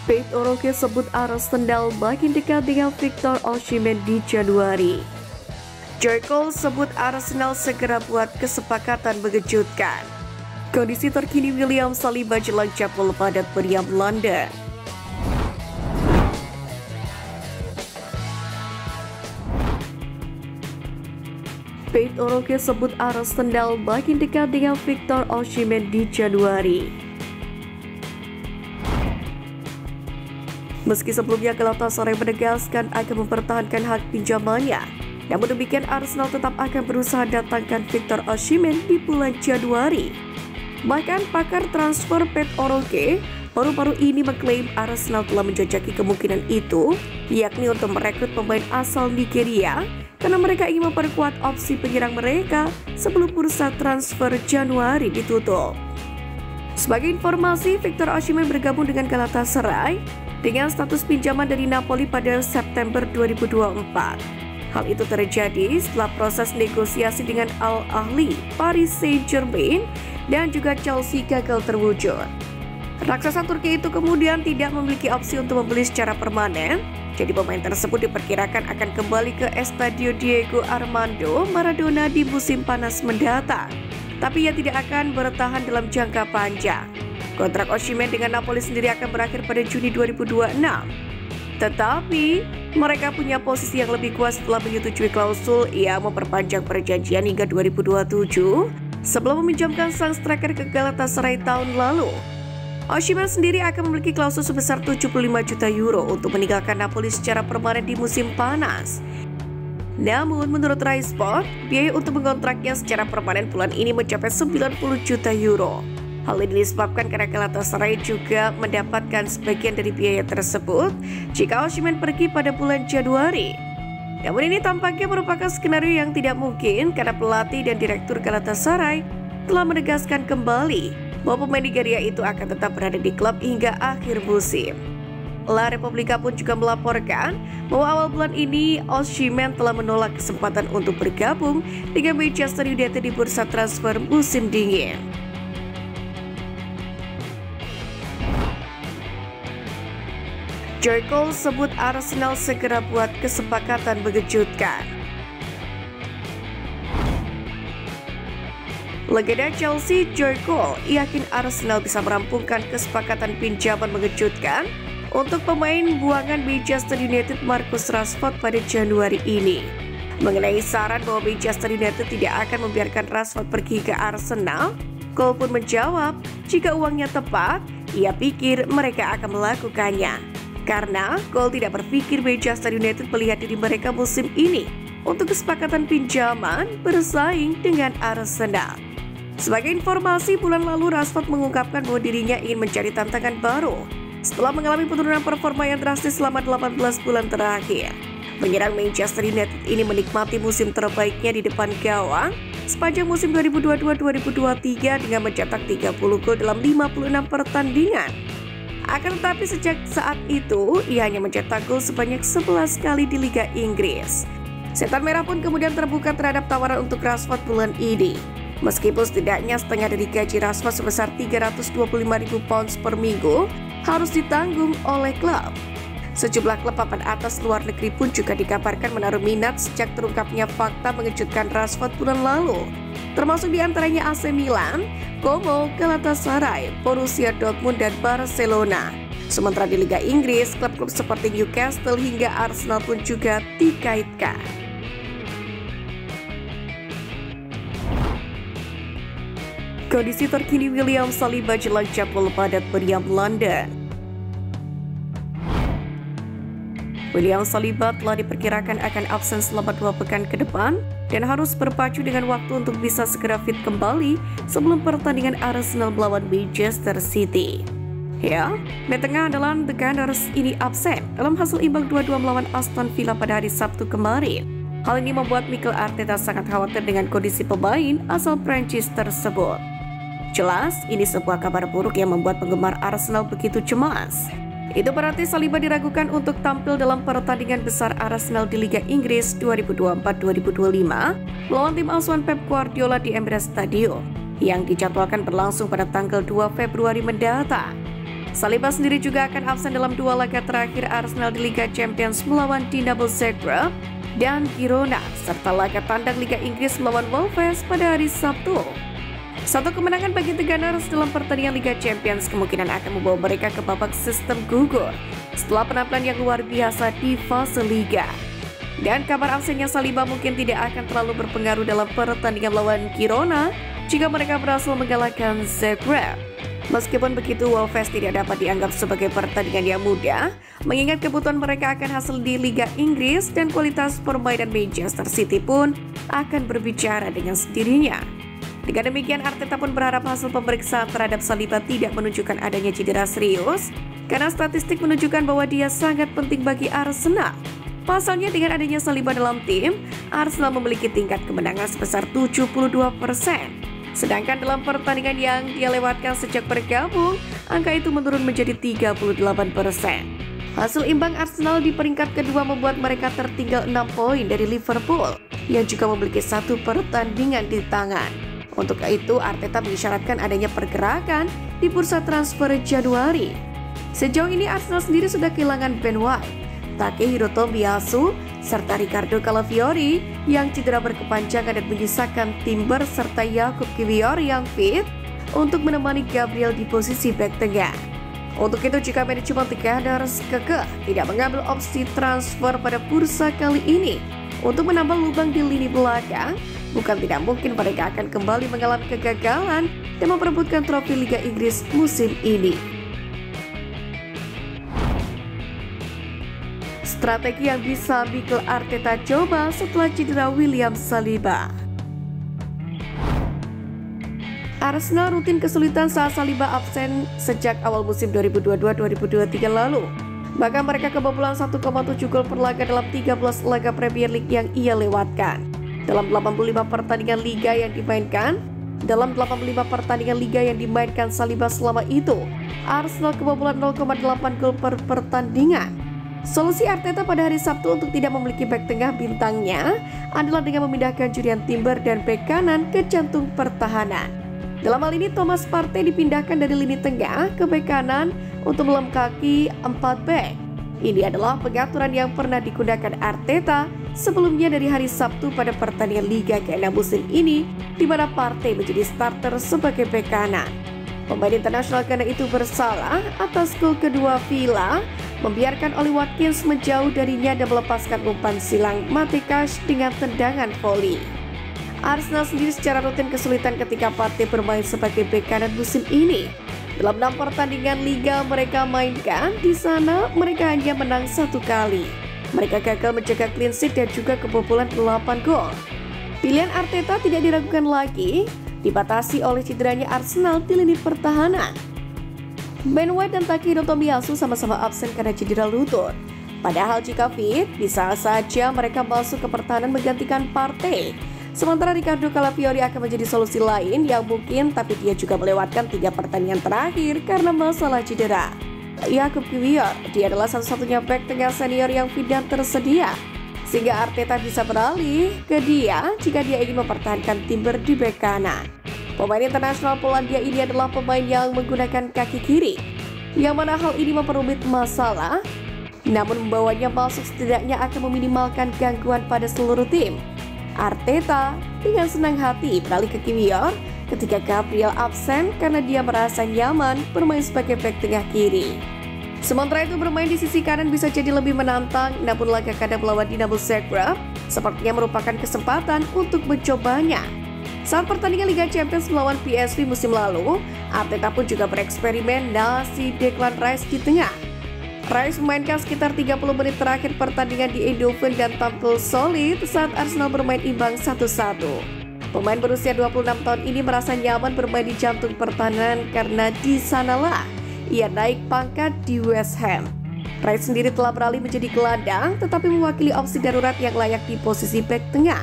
Pete Oroke sebut Arsenal makin dekat dengan Victor Osimhen di Januari. Joe Cole sebut Arsenal segera buat kesepakatan mengejutkan. Kondisi terkini William Saliba jelang jadwal padat meriam London. Pete Oroke sebut Arsenal makin dekat dengan Victor Osimhen di Januari. Meski sebelumnya Galatasaray menegaskan akan mempertahankan hak pinjamannya, namun demikian Arsenal tetap akan berusaha datangkan Victor Osimhen di bulan Januari. Bahkan pakar transfer Pete Oroke baru-baru ini mengklaim Arsenal telah menjajaki kemungkinan itu, yakni untuk merekrut pemain asal Nigeria karena mereka ingin memperkuat opsi penyerang mereka sebelum bursa transfer Januari ditutup. Sebagai informasi, Victor Osimhen bergabung dengan Galatasaray dengan status pinjaman dari Napoli pada September 2024. Hal itu terjadi setelah proses negosiasi dengan Al Ahly, Paris Saint-Germain, dan juga Chelsea gagal terwujud. Raksasa Turki itu kemudian tidak memiliki opsi untuk membeli secara permanen, jadi pemain tersebut diperkirakan akan kembali ke Estadio Diego Armando Maradona di musim panas mendatang. Tapi ia tidak akan bertahan dalam jangka panjang. Kontrak Osimhen dengan Napoli sendiri akan berakhir pada Juni 2026. Tetapi, mereka punya posisi yang lebih kuat setelah menyetujui klausul ia memperpanjang perjanjian hingga 2027 sebelum meminjamkan sang striker ke Galatasaray tahun lalu. Osimhen sendiri akan memiliki klausul sebesar 75 juta euro untuk meninggalkan Napoli secara permanen di musim panas. Namun, menurut Rai Sport, biaya untuk mengontraknya secara permanen bulan ini mencapai 90 juta euro. Hal ini disebabkan karena Galatasaray juga mendapatkan sebagian dari biaya tersebut jika Osimhen pergi pada bulan Januari. Namun ini tampaknya merupakan skenario yang tidak mungkin karena pelatih dan direktur Galatasaray telah menegaskan kembali bahwa pemain Nigeria itu akan tetap berada di klub hingga akhir musim. La Repubblica pun juga melaporkan bahwa awal bulan ini Osimhen telah menolak kesempatan untuk bergabung dengan Manchester United di bursa transfer musim dingin. Joe Cole sebut Arsenal segera buat kesepakatan mengejutkan. Legenda Chelsea Joe Cole yakin Arsenal bisa merampungkan kesepakatan pinjaman mengejutkan untuk pemain buangan Manchester United Marcus Rashford pada Januari ini. Mengenai saran bahwa Manchester United tidak akan membiarkan Rashford pergi ke Arsenal, Cole pun menjawab jika uangnya tepat, ia pikir mereka akan melakukannya. Karena Cole tidak berpikir Manchester United melihat diri mereka musim ini untuk kesepakatan pinjaman bersaing dengan Arsenal. Sebagai informasi, bulan lalu Rashford mengungkapkan bahwa dirinya ingin mencari tantangan baru setelah mengalami penurunan performa yang drastis selama 18 bulan terakhir. Penyerang Manchester United ini menikmati musim terbaiknya di depan gawang sepanjang musim 2022-2023 dengan mencetak 30 gol dalam 56 pertandingan. Akan tetapi sejak saat itu, ia hanya mencetak gol sebanyak 11 kali di Liga Inggris. Setan Merah pun kemudian terbuka terhadap tawaran untuk Rashford bulan ini. Meskipun setidaknya setengah dari gaji Rashford sebesar 325.000 pounds per minggu harus ditanggung oleh klub. Sejumlah klub papan atas luar negeri pun juga dikabarkan menaruh minat sejak terungkapnya fakta mengejutkan Rashford bulan lalu. Termasuk diantaranya AC Milan, Como, Galatasaray, Borussia Dortmund, dan Barcelona. Sementara di Liga Inggris, klub-klub seperti Newcastle hingga Arsenal pun juga dikaitkan. Kondisi terkini William Saliba jelang jadwal padat meriam London. William Saliba telah diperkirakan akan absen selama 2 pekan ke depan dan harus berpacu dengan waktu untuk bisa segera fit kembali sebelum pertandingan Arsenal melawan Manchester City. Ya, bek tengah andalan The Gunners ini absen dalam hasil imbang 2-2 melawan Aston Villa pada hari Sabtu kemarin. Hal ini membuat Mikel Arteta sangat khawatir dengan kondisi pemain asal Prancis tersebut. Jelas, ini sebuah kabar buruk yang membuat penggemar Arsenal begitu cemas. Itu berarti Saliba diragukan untuk tampil dalam pertandingan besar Arsenal di Liga Inggris 2024-2025 melawan tim asuhan Pep Guardiola di Emirates Stadium yang dijadwalkan berlangsung pada tanggal 2 Februari mendatang. Saliba sendiri juga akan absen dalam 2 laga terakhir Arsenal di Liga Champions melawan Dinamo Zagreb dan Girona, serta laga tandang Liga Inggris melawan Wolves pada hari Sabtu. Satu kemenangan bagi The Gunners dalam pertandingan Liga Champions kemungkinan akan membawa mereka ke babak sistem gugur setelah penampilan yang luar biasa di fase Liga. Dan kabar absennya Saliba mungkin tidak akan terlalu berpengaruh dalam pertandingan melawan Girona jika mereka berhasil mengalahkan Zagreb. Meskipun begitu, Wolves tidak dapat dianggap sebagai pertandingan yang mudah, mengingat kebutuhan mereka akan hasil di Liga Inggris dan kualitas permainan Manchester City pun akan berbicara dengan sendirinya. Dengan demikian, Arteta pun berharap hasil pemeriksaan terhadap Saliba tidak menunjukkan adanya cedera serius, karena statistik menunjukkan bahwa dia sangat penting bagi Arsenal. Pasalnya dengan adanya Saliba dalam tim, Arsenal memiliki tingkat kemenangan sebesar 72%. Sedangkan dalam pertandingan yang dia lewatkan sejak bergabung, angka itu menurun menjadi 38%. Hasil imbang Arsenal di peringkat kedua membuat mereka tertinggal 6 poin dari Liverpool, yang juga memiliki 1 pertandingan di tangan. Untuk itu, Arteta mengisyaratkan adanya pergerakan di bursa transfer Januari. Sejauh ini Arsenal sendiri sudah kehilangan Ben White, Takehiro Tomiyasu, serta Riccardo Calafiori yang cedera berkepanjangan dan menyisakan Timber serta Jakub Kiwior yang fit untuk menemani Gabriel di posisi bek tengah. Untuk itu, jika manajemen The Gunners kekeh tidak mengambil opsi transfer pada bursa kali ini untuk menambah lubang di lini belakang, bukan tidak mungkin mereka akan kembali mengalami kegagalan dan memperebutkan trofi Liga Inggris musim ini. Strategi yang bisa Mikel Arteta coba setelah cedera William Saliba. Arsenal rutin kesulitan saat Saliba absen sejak awal musim 2022-2023 lalu. Bahkan mereka kebobolan 1,7 gol per laga dalam 13 laga Premier League yang ia lewatkan. Dalam 85 pertandingan liga yang dimainkan Saliba selama itu, Arsenal kebobolan 0,8 gol per pertandingan. Solusi Arteta pada hari Sabtu untuk tidak memiliki bek tengah bintangnya adalah dengan memindahkan Jurriën Timber dan bek kanan ke jantung pertahanan. Dalam hal ini, Thomas Partey dipindahkan dari lini tengah ke bek kanan untuk melengkapi 4 bek. Ini adalah pengaturan yang pernah digunakan Arteta sebelumnya dari hari Sabtu pada pertandingan Liga ke-6 musim ini, di mana Partey menjadi starter sebagai bek kanan. Pemain internasional Ghana itu bersalah atas gol kedua Villa, membiarkan Oli Watkins menjauh darinya dan melepaskan umpan silang Matekash dengan tendangan voli. Arsenal sendiri secara rutin kesulitan ketika Partey bermain sebagai bek kanan musim ini. Dalam 6 pertandingan liga mereka mainkan, di sana mereka hanya menang 1 kali. Mereka gagal menjaga clean sheet dan juga kebobolan 8 gol. Pilihan Arteta tidak diragukan lagi, dibatasi oleh cederanya Arsenal di lini pertahanan. Ben White dan Takehiro Tomiyasu sama-sama absen karena cedera lutut. Padahal jika fit, bisa saja mereka masuk ke pertahanan menggantikan Partey. Sementara Riccardo Calafiori akan menjadi solusi lain yang mungkin, tapi dia juga melewatkan 3 pertandingan terakhir karena masalah cedera. Jakub Kiwior, dia adalah satu-satunya bek tengah senior yang fit dan tersedia, sehingga Arteta bisa beralih ke dia jika dia ingin mempertahankan Timber di bek kanan. Pemain internasional Polandia ini adalah pemain yang menggunakan kaki kiri, yang mana hal ini memperumit masalah, namun membawanya masuk setidaknya akan meminimalkan gangguan pada seluruh tim. Arteta dengan senang hati beralih ke Kiwior ketika Gabriel absen karena dia merasa nyaman bermain sebagai bek tengah kiri. Sementara itu, bermain di sisi kanan bisa jadi lebih menantang, namun laga kandang melawan Dinamo Zagreb sepertinya merupakan kesempatan untuk mencobanya. Saat pertandingan Liga Champions melawan PSV musim lalu, Arteta pun juga bereksperimen nasi Declan Rice di tengah. Rice memainkan sekitar 30 menit terakhir pertandingan di Eindhoven dan tampil solid saat Arsenal bermain imbang 1-1. Pemain berusia 26 tahun ini merasa nyaman bermain di jantung pertahanan karena di sanalah ia naik pangkat di West Ham. Rice sendiri telah beralih menjadi gelandang tetapi mewakili opsi darurat yang layak di posisi bek tengah.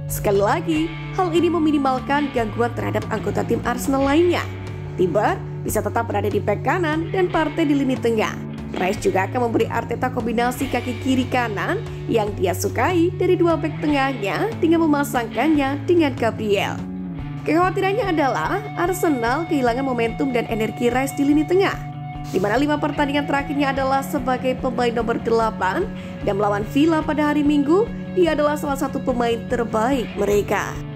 Sekali lagi, hal ini meminimalkan gangguan terhadap anggota tim Arsenal lainnya. Timber bisa tetap berada di bek kanan dan Partey di lini tengah. Rice juga akan memberi Arteta kombinasi kaki kiri kanan yang dia sukai dari 2 bek tengahnya dengan memasangkannya dengan Gabriel. Kekhawatirannya adalah Arsenal kehilangan momentum dan energi Rice di lini tengah. di mana 5 pertandingan terakhirnya adalah sebagai pemain nomor 8 dan melawan Villa pada hari Minggu, dia adalah salah satu pemain terbaik mereka.